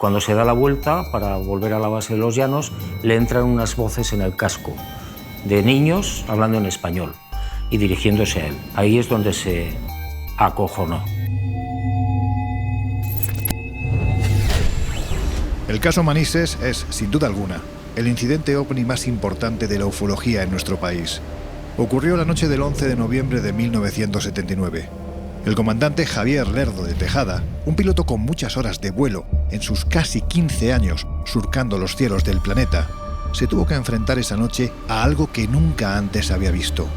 Cuando se da la vuelta para volver a la base de los Llanos, le entran unas voces en el casco de niños hablando en español y dirigiéndose a él. Ahí es donde se acojonó. El caso Manises es, sin duda alguna, el incidente ovni más importante de la ufología en nuestro país. Ocurrió la noche del 11 de noviembre de 1979. El comandante Javier Lerdo de Tejada, un piloto con muchas horas de vuelo en sus casi 15 años surcando los cielos del planeta, se tuvo que enfrentar esa noche a algo que nunca antes había visto.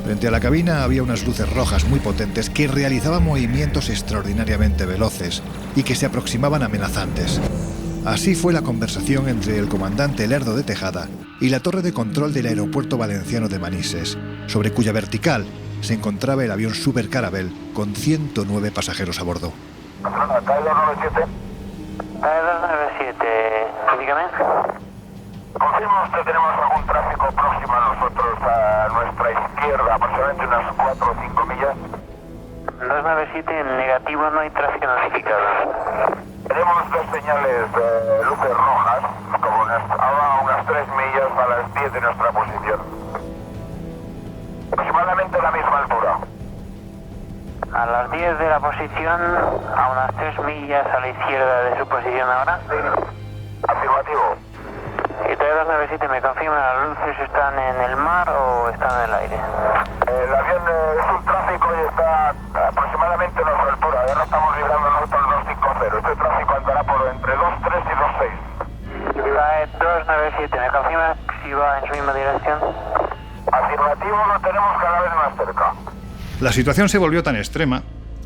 Frente a la cabina había unas luces rojas muy potentes que realizaban movimientos extraordinariamente veloces y que se aproximaban amenazantes. Así fue la conversación entre el comandante Lerdo de Tejada y la torre de control del aeropuerto valenciano de Manises, sobre cuya vertical se encontraba el avión Super Caravelle con 109 pasajeros a bordo. Barcelona, TAE 297. TAE 297, dígame. Confirma usted que tenemos algún tráfico próximo a nosotros, a nuestra izquierda, aproximadamente unas 4 o 5 millas. 297, en negativo, no hay tráfico notificado. Tenemos dos señales de luces rojas, como ahora unas 3 millas a las 10 de nuestra posición. Aproximadamente a la misma altura. A las 10 de la posición, a unas 3 millas a la izquierda de su posición ahora. Sí. Afirmativo. Y TAE 297, ¿me confirma las luces están en el mar o están en el aire? El avión es un tráfico y está aproximadamente a nuestra altura. Ahora estamos librando nosotros el 250. Este tráfico andará por entre 23 y 26. TAE 297, ¿me confirma si va en su misma dirección? Afirmativo, lo tenemos cada vez más cerca. La situación se volvió tan extrema,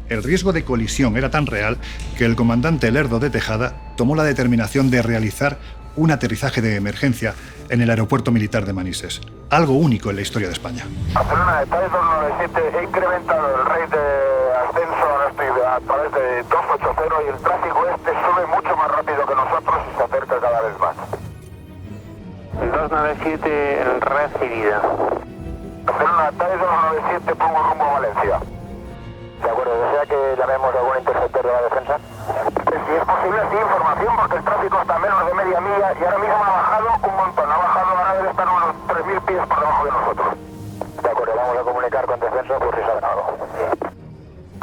el riesgo de colisión era tan real, que el comandante Lerdo de Tejada tomó la determinación de realizar un aterrizaje de emergencia en el aeropuerto militar de Manises, algo único en la historia de España. Barcelona, TAE 297, he incrementado el rate de ascenso, ahora estoy a través de 280 y el tráfico sube mucho más rápido que nosotros y se acerca cada vez más. 297, recibida. Barcelona, TAE 297, pongo rumbo a Valencia. De acuerdo, ¿desea que llamemos a algún interceptor de la defensa? Si es posible, sí, información, porque el tráfico está a menos de media milla y ahora mismo ha bajado un montón. Ha bajado, ahora debe estar unos 3.000 pies por debajo de nosotros. De acuerdo, vamos a comunicar con defensa por si sale algo.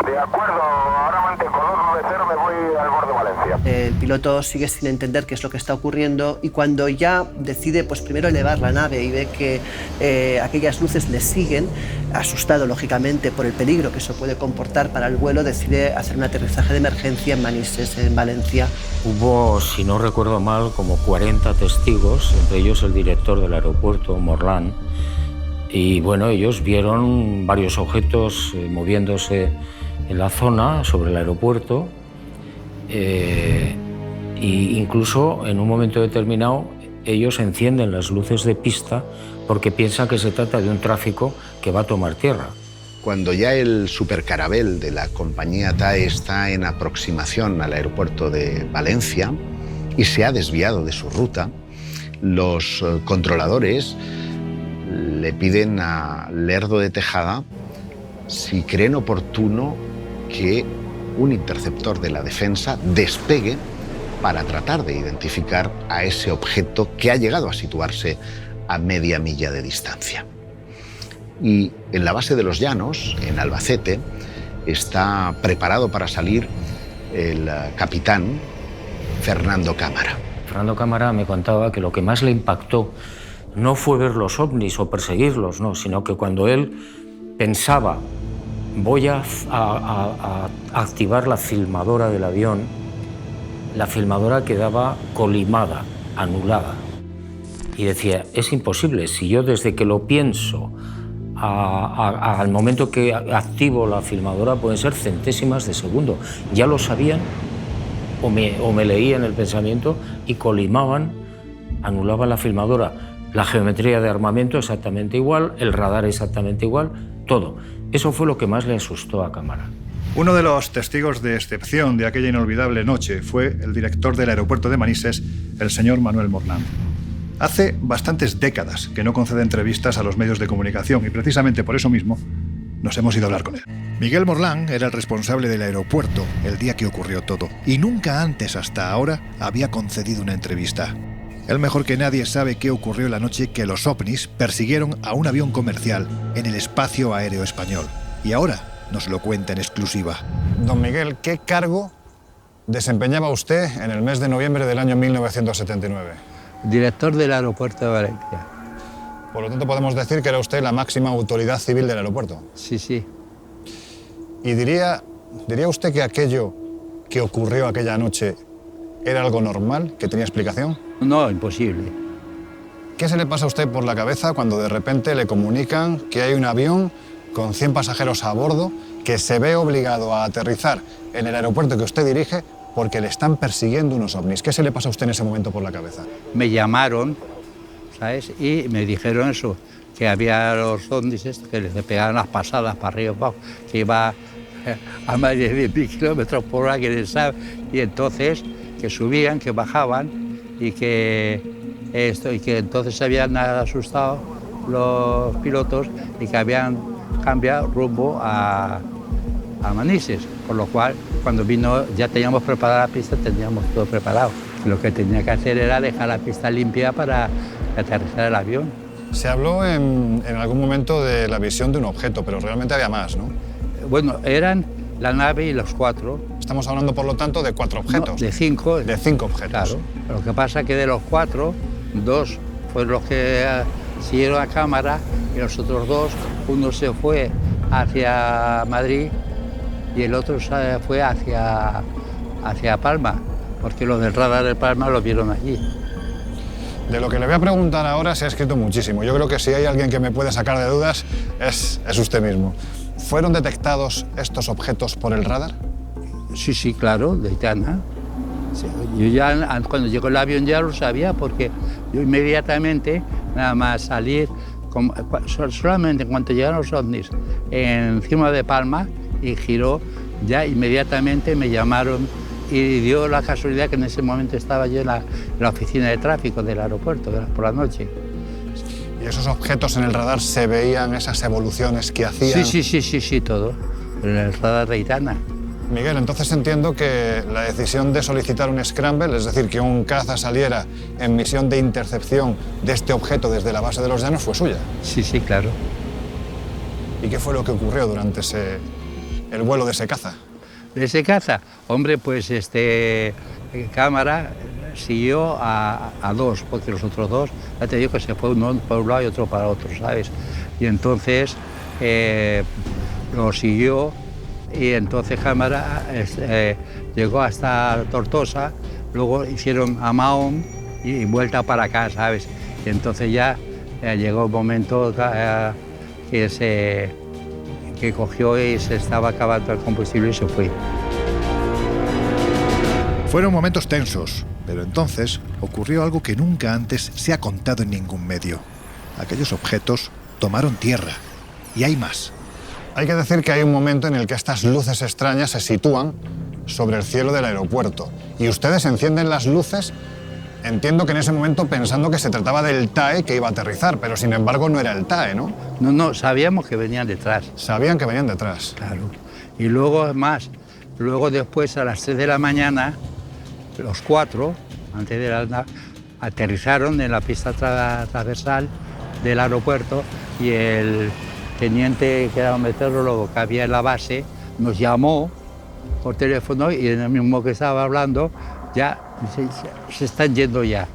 De acuerdo, ahora mantengo 290, me voy al borde de Valencia. El piloto sigue sin entender qué es lo que está ocurriendo y cuando ya decide pues primero elevar la nave y ve que aquellas luces le siguen, asustado lógicamente por el peligro que eso puede comportar para el vuelo, decide hacer un aterrizaje de emergencia en Manises, en Valencia. Hubo, si no recuerdo mal, como 40 testigos, entre ellos el director del aeropuerto, Morlán, y bueno, ellos vieron varios objetos moviéndose en la zona, sobre el aeropuerto, e incluso en un momento determinado ellos encienden las luces de pista porque piensan que se trata de un tráfico que va a tomar tierra. Cuando ya el Super Caravelle de la compañía TAE está en aproximación al aeropuerto de Valencia y se ha desviado de su ruta, los controladores le piden a Lerdo de Tejada si creen oportuno que un interceptor de la defensa despegue para tratar de identificar a ese objeto que ha llegado a situarse a media milla de distancia. Y en la base de los Llanos, en Albacete, está preparado para salir el capitán Fernando Cámara. Fernando Cámara me contaba que lo que más le impactó no fue ver los ovnis o perseguirlos, no, sino que cuando él pensaba voy a activar la filmadora del avión, la filmadora quedaba colimada, anulada. Y decía, es imposible, si yo desde que lo pienso al momento que activo la filmadora pueden ser centésimas de segundo. Ya lo sabían o me leían el pensamiento y colimaban, anulaban la filmadora. La geometría de armamento exactamente igual, el radar exactamente igual, todo. Eso fue lo que más le asustó a Cámara. Uno de los testigos de excepción de aquella inolvidable noche fue el director del aeropuerto de Manises, el señor Manuel Morlán. Hace bastantes décadas que no concede entrevistas a los medios de comunicación y precisamente por eso mismo nos hemos ido a hablar con él. Miguel Morlán era el responsable del aeropuerto el día que ocurrió todo y nunca antes hasta ahora había concedido una entrevista. Él mejor que nadie sabe qué ocurrió la noche que los ovnis persiguieron a un avión comercial en el espacio aéreo español. Y ahora nos lo cuenta en exclusiva. Don Miguel, ¿qué cargo desempeñaba usted en el mes de noviembre del año 1979? Director del aeropuerto de Valencia. Por lo tanto, podemos decir que era usted la máxima autoridad civil del aeropuerto. Sí, sí. ¿Y diría usted que aquello que ocurrió aquella noche era algo normal, que tenía explicación? No, imposible. ¿Qué se le pasa a usted por la cabeza cuando de repente le comunican que hay un avión con 100 pasajeros a bordo que se ve obligado a aterrizar en el aeropuerto que usted dirige porque le están persiguiendo unos ovnis? ¿Qué se le pasa a usted en ese momento por la cabeza? Me llamaron, ¿sabes? Y me dijeron eso, que había los ovnis que les pegaban las pasadas para arriba y para abajo, que iba a más de 10.000 kilómetros por hora, que sabe. Y entonces que subían, que bajaban y que entonces se habían asustado los pilotos y que habían cambiado rumbo a Manises, por lo cual cuando vino ya teníamos preparada la pista, teníamos todo preparado. Lo que tenía que hacer era dejar la pista limpia para aterrizar el avión. Se habló en algún momento de la visión de un objeto, pero realmente había más, ¿no? Bueno, eran la nave y los 4. Estamos hablando, por lo tanto, de 4 objetos. No, de 5. De 5 objetos. Claro. Lo que pasa es que de los 4, 2 fueron los que siguieron a cámara y los otros 2, uno se fue hacia Madrid y el otro fue hacia Palma, porque los del radar de Palma lo vieron allí. De lo que le voy a preguntar ahora se ha escrito muchísimo. Yo creo que si hay alguien que me puede sacar de dudas es usted mismo. ¿Fueron detectados estos objetos por el radar? Sí, sí, claro, de Itana. Sí, yo ya, cuando llegó el avión ya lo sabía, porque yo inmediatamente, nada más salir, solamente en cuanto llegaron los ovnis encima de Palma y giró, ya inmediatamente me llamaron y dio la casualidad que en ese momento estaba yo en la oficina de tráfico del aeropuerto por la noche. ¿Y esos objetos en el radar se veían, esas evoluciones que hacían? Sí, todo, en el radar de Itana. Miguel, entonces entiendo que la decisión de solicitar un scramble, es decir, que un caza saliera en misión de intercepción de este objeto desde la base de los Llanos, fue suya. Sí, claro. ¿Y qué fue lo que ocurrió durante el vuelo de ese caza? De ese caza, hombre, pues cámara siguió a 2, porque los otros 2, ya te digo que se fue uno para un lado y otro para otro, ¿sabes? Y entonces lo siguió. Y entonces cámara llegó hasta Tortosa, luego hicieron a Mahón y vuelta para acá, ¿sabes? Y entonces ya llegó el momento que cogió y se estaba acabando el combustible y se fue. Fueron momentos tensos, pero entonces ocurrió algo que nunca antes se ha contado en ningún medio. Aquellos objetos tomaron tierra, y hay más. Hay que decir que hay un momento en el que estas luces extrañas se sitúan sobre el cielo del aeropuerto. Y ustedes encienden las luces, entiendo que en ese momento pensando que se trataba del TAE que iba a aterrizar, pero sin embargo no era el TAE, ¿no? No, sabíamos que venían detrás. Sabían que venían detrás. Claro. Y luego, luego después a las 3 de la mañana, los 4, antes de aterrizaron en la pista transversal del aeropuerto y el teniente, que era un meteorólogo que había en la base, nos llamó por teléfono y en el mismo que estaba hablando, ya se están yendo ya.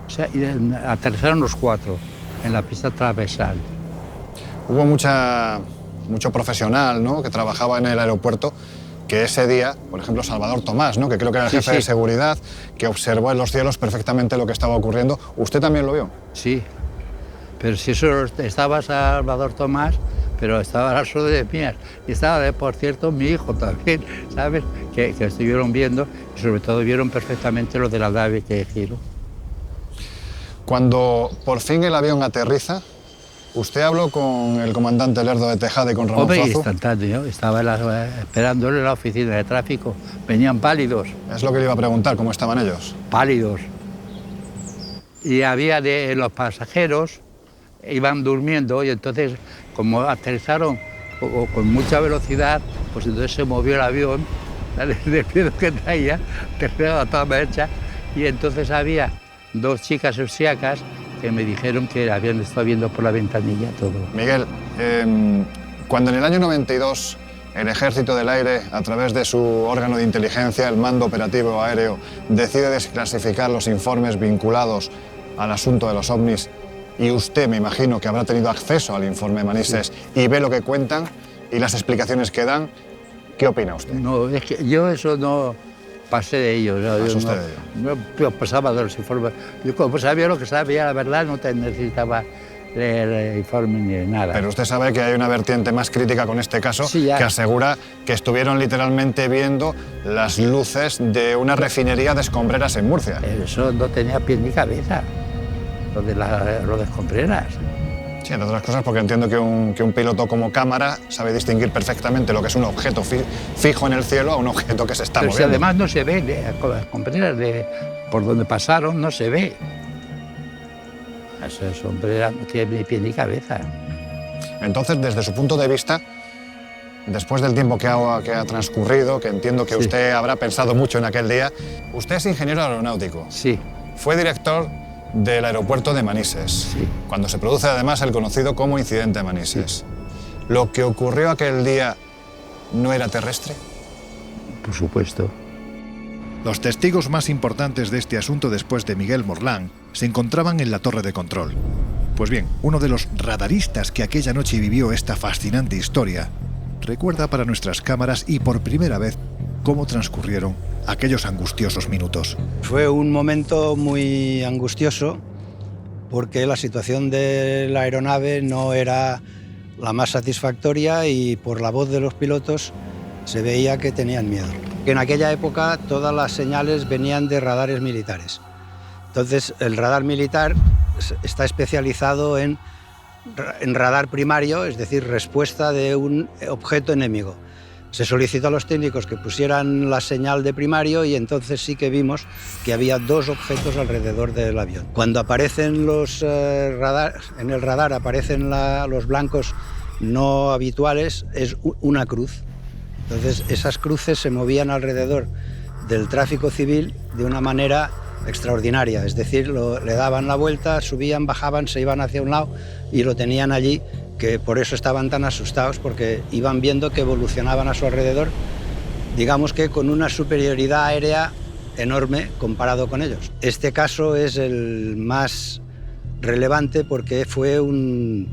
O sea, aterrizaron los 4 en la pista transversal. Hubo mucho profesional, ¿no?, que trabajaba en el aeropuerto, que ese día, por ejemplo, Salvador Tomás, ¿no?, que creo que era el jefe de seguridad, que observó en los cielos perfectamente lo que estaba ocurriendo. ¿Usted también lo vio? Sí. Pero si eso estaba Salvador Tomás, pero estaba las órdenes mías. Y estaba, por cierto, mi hijo también, ¿sabes? Que estuvieron viendo y sobre todo vieron perfectamente lo de la nave que giró. Cuando por fin el avión aterriza, ¿usted habló con el comandante Lerdo de Tejada y con Ramón Zuazo? Instantáneo, estaba esperándole en la oficina de tráfico. Venían pálidos. Es lo que le iba a preguntar, ¿cómo estaban ellos? Pálidos. Y había de los pasajeros, iban durmiendo y entonces, como aterrizaron o con mucha velocidad, pues entonces se movió el avión, del miedo que traía, terminaba toda marcha, y entonces había 2 chicas austriacas que me dijeron que habían estado viendo por la ventanilla todo. Miguel, cuando en el año 92 el Ejército del Aire, a través de su órgano de inteligencia, el Mando Operativo Aéreo, decide desclasificar los informes vinculados al asunto de los ovnis, y usted, me imagino, que habrá tenido acceso al informe Manises, sí, y ve lo que cuentan y las explicaciones que dan, ¿qué opina usted? No, es que yo eso no pasé de ello. No pasaba de los informes. Yo como sabía lo que sabía, la verdad, no necesitaba leer informe ni nada. Pero usted sabe que hay una vertiente más crítica con este caso, sí, que asegura que estuvieron literalmente viendo las luces de una refinería de escombreras en Murcia. Eso no tenía pie ni cabeza, lo de escombreras. Sí, entre otras cosas porque entiendo que un piloto como cámara sabe distinguir perfectamente lo que es un objeto fijo en el cielo a un objeto que se está moviendo. Pero si además no se ve, las escombreras por donde pasaron no se ve. Esa sombrera no tiene ni pie ni cabeza. Entonces, desde su punto de vista, después del tiempo que ha transcurrido, que entiendo que sí, usted habrá pensado mucho en aquel día, usted es ingeniero aeronáutico. Sí. Fue director del aeropuerto de Manises, sí, cuando se produce además el conocido como incidente de Manises. Sí. ¿Lo que ocurrió aquel día no era terrestre? Por supuesto. Los testigos más importantes de este asunto después de Miguel Morlán se encontraban en la torre de control. Pues bien, uno de los radaristas que aquella noche vivió esta fascinante historia recuerda para nuestras cámaras y por primera vez cómo transcurrieron aquellos angustiosos minutos. Fue un momento muy angustioso porque la situación de la aeronave no era la más satisfactoria y por la voz de los pilotos se veía que tenían miedo. En aquella época todas las señales venían de radares militares. Entonces el radar militar está especializado en radar primario, es decir, respuesta de un objeto enemigo. Se solicitó a los técnicos que pusieran la señal de primario y entonces sí que vimos que había 2 objetos alrededor del avión. Cuando aparecen en el radar aparecen los blancos no habituales, es una cruz. Entonces esas cruces se movían alrededor del tráfico civil de una manera extraordinaria, es decir, le daban la vuelta, subían, bajaban, se iban hacia un lado y lo tenían allí, que por eso estaban tan asustados, porque iban viendo que evolucionaban a su alrededor, digamos que con una superioridad aérea enorme comparado con ellos. Este caso es el más relevante porque fue una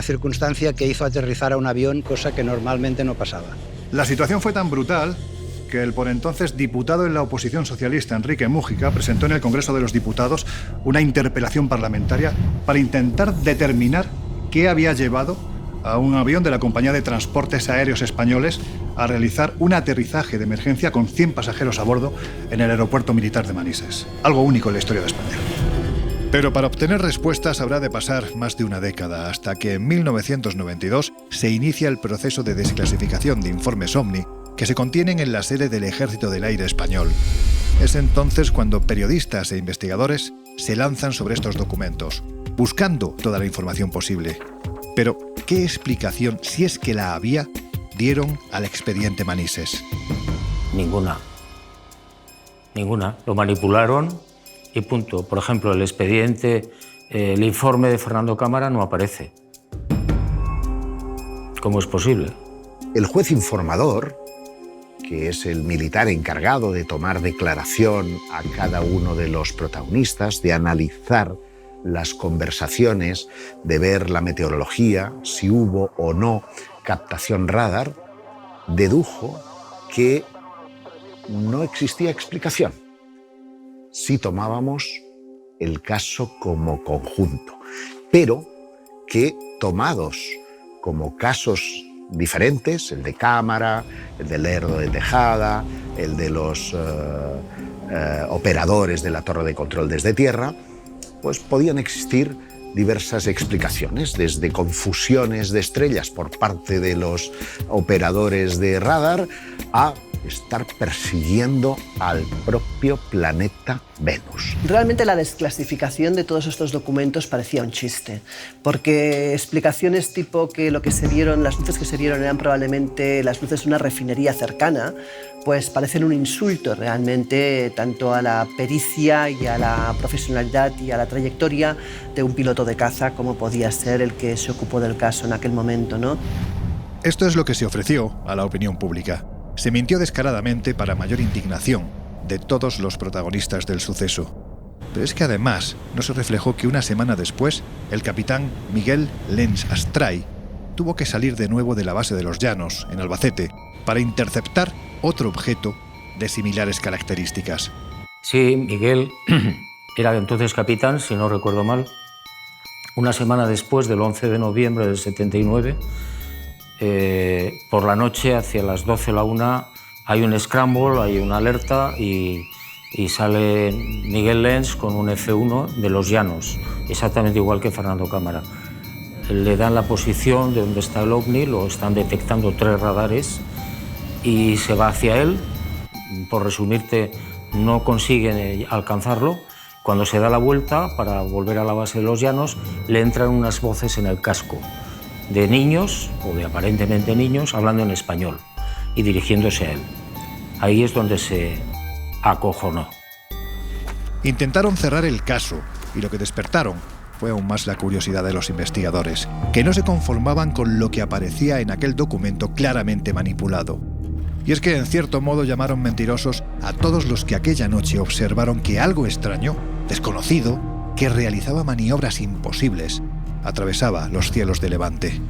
circunstancia que hizo aterrizar a un avión, cosa que normalmente no pasaba. La situación fue tan brutal que el por entonces diputado en la oposición socialista, Enrique Mújica, presentó en el Congreso de los Diputados una interpelación parlamentaria para intentar determinar qué había llevado a un avión de la Compañía de Transportes Aéreos Españoles a realizar un aterrizaje de emergencia con 100 pasajeros a bordo en el aeropuerto militar de Manises. Algo único en la historia de España. Pero para obtener respuestas habrá de pasar más de una década, hasta que en 1992 se inicia el proceso de desclasificación de informes OVNI que se contienen en la sede del Ejército del Aire Español. Es entonces cuando periodistas e investigadores se lanzan sobre estos documentos, buscando toda la información posible. Pero, ¿qué explicación, si es que la había, dieron al expediente Manises? Ninguna. Ninguna. Lo manipularon y punto. Por ejemplo, el expediente, el informe de Fernando Cámara no aparece. ¿Cómo es posible? El juez informador, que es el militar encargado de tomar declaración a cada uno de los protagonistas, de analizar las conversaciones, de ver la meteorología, si hubo o no captación radar, dedujo que no existía explicación si tomábamos el caso como conjunto, pero que tomados como casos diferentes, el de Cámara, el de Lerdo de Tejada, el de los operadores de la torre de control desde tierra, pues podían existir diversas explicaciones, desde confusiones de estrellas por parte de los operadores de radar a estar persiguiendo al propio planeta Venus. Realmente la desclasificación de todos estos documentos parecía un chiste, porque explicaciones tipo que lo que se vieron, las luces que se vieron eran probablemente las luces de una refinería cercana, pues parecen un insulto realmente tanto a la pericia y a la profesionalidad y a la trayectoria de un piloto de caza como podía ser el que se ocupó del caso en aquel momento, ¿no? Esto es lo que se ofreció a la opinión pública. Se mintió descaradamente para mayor indignación de todos los protagonistas del suceso. Pero es que además no se reflejó que una semana después el capitán Miguel Lenz Astray tuvo que salir de nuevo de la base de los Llanos, en Albacete, para interceptar otro objeto de similares características. Sí, Miguel era entonces capitán, si no recuerdo mal. Una semana después del 11 de noviembre del 79, por la noche, hacia las 12 o la 1, hay un scramble, hay una alerta y sale Miguel Lenz con un F1 de los Llanos, exactamente igual que Fernando Cámara. Le dan la posición de donde está el ovni, lo están detectando 3 radares y se va hacia él. Por resumirte, no consiguen alcanzarlo. Cuando se da la vuelta para volver a la base de los Llanos, le entran unas voces en el casco de niños, o de aparentemente niños, hablando en español y dirigiéndose a él. Ahí es donde se acojonó. Intentaron cerrar el caso y lo que despertaron fue aún más la curiosidad de los investigadores, que no se conformaban con lo que aparecía en aquel documento claramente manipulado. Y es que en cierto modo llamaron mentirosos a todos los que aquella noche observaron que algo extraño, desconocido, que realizaba maniobras imposibles, atravesaba los cielos de Levante.